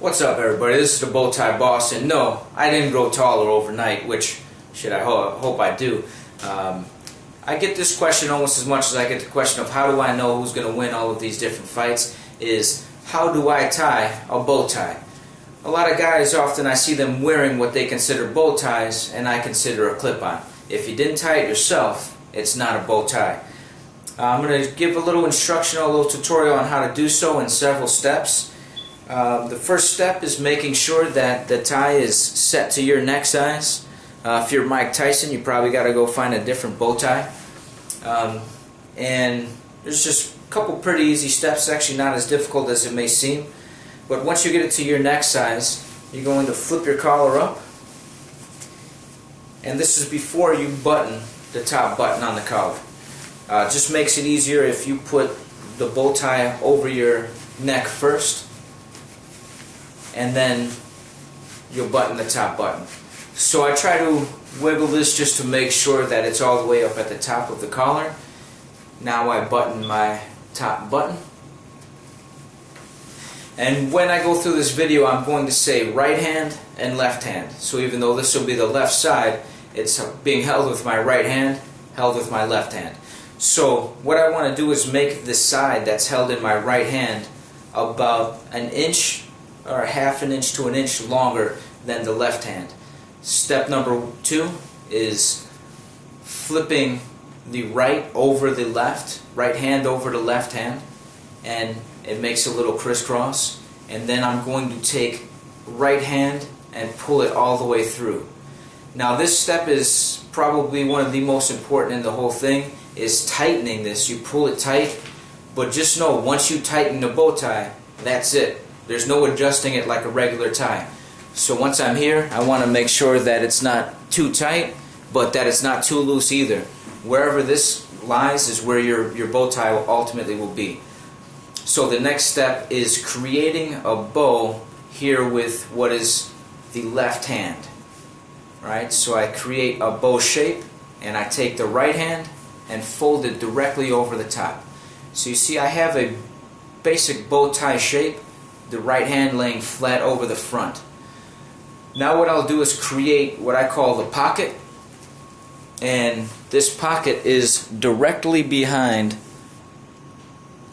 What's up, everybody? This is the Bowtie Boss, and no, I didn't grow taller overnight, which I hope I do. I get this question almost as much as I get the question of how do I know who's going to win all of these different fights, is how do I tie a bow tie? A lot of guys, often I see them wearing what they consider bow ties, and I consider a clip-on. If you didn't tie it yourself, it's not a bow tie. I'm going to give a little instructional, a little tutorial on how to do so in several steps. The first step is making sure that the tie is set to your neck size. If you're Mike Tyson, you probably got to go find a different bow tie. And there's just a couple pretty easy steps, actually not as difficult as it may seem. But once you get it to your neck size, you're going to flip your collar up. And this is before you button the top button on the collar. Just makes it easier if you put the bow tie over your neck first, and then you'll button the top button. So I try to wiggle this just to make sure that it's all the way up at the top of the collar. Now I button my top button. And when I go through this video, I'm going to say right hand and left hand. So even though this will be the left side, it's being held with my right hand, held with my left hand. So what I want to do is make the side that's held in my right hand about an inch or a half an inch to an inch longer than the left hand. Step number 2 is flipping the right over the left, right hand over the left hand, and it makes a little crisscross. And then I'm going to take right hand and pull it all the way through. Now this step is probably one of the most important in the whole thing, is tightening this. You pull it tight, but just know once you tighten the bow tie, that's it. There's no adjusting it like a regular tie. So once I'm here, I want to make sure that it's not too tight, but that it's not too loose either. Wherever this lies is where your bow tie ultimately will be. So the next step is creating a bow here with what is the left hand. Right? So I create a bow shape, and I take the right hand and fold it directly over the top. So you see I have a basic bow tie shape, the right hand laying flat over the front. Now what I'll do is create what I call the pocket, and this pocket is directly behind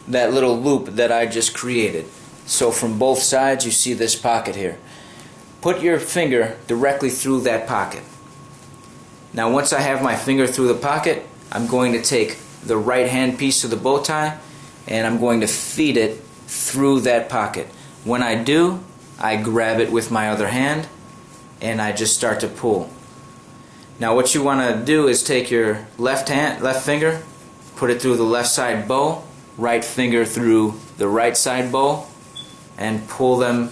that little loop that I just created. So from both sides you see this pocket here. Put your finger directly through that pocket. Now once I have my finger through the pocket, I'm going to take the right hand piece of the bow tie and I'm going to feed it through that pocket. When I do, I grab it with my other hand and I just start to pull. Now what you want to do is take your left finger, put it through the left side bow, right finger through the right side bow, and pull them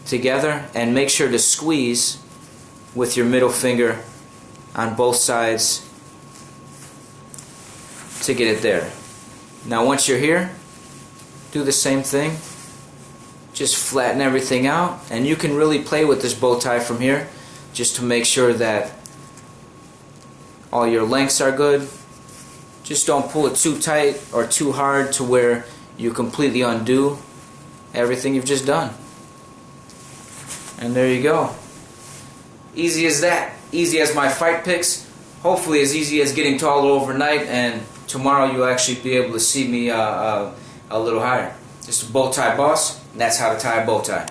together, and make sure to squeeze with your middle finger on both sides to get it there. Now once you're here, do the same thing. Just flatten everything out, and you can really play with this bow tie from here just to make sure that all your lengths are good. Just don't pull it too tight or too hard to where you completely undo everything you've just done. And there you go. Easy as that. Easy as my fight picks. Hopefully as easy as getting taller overnight, and tomorrow you'll actually be able to see me a little higher. This is Bowtie Boss, and that's how to tie a bow tie.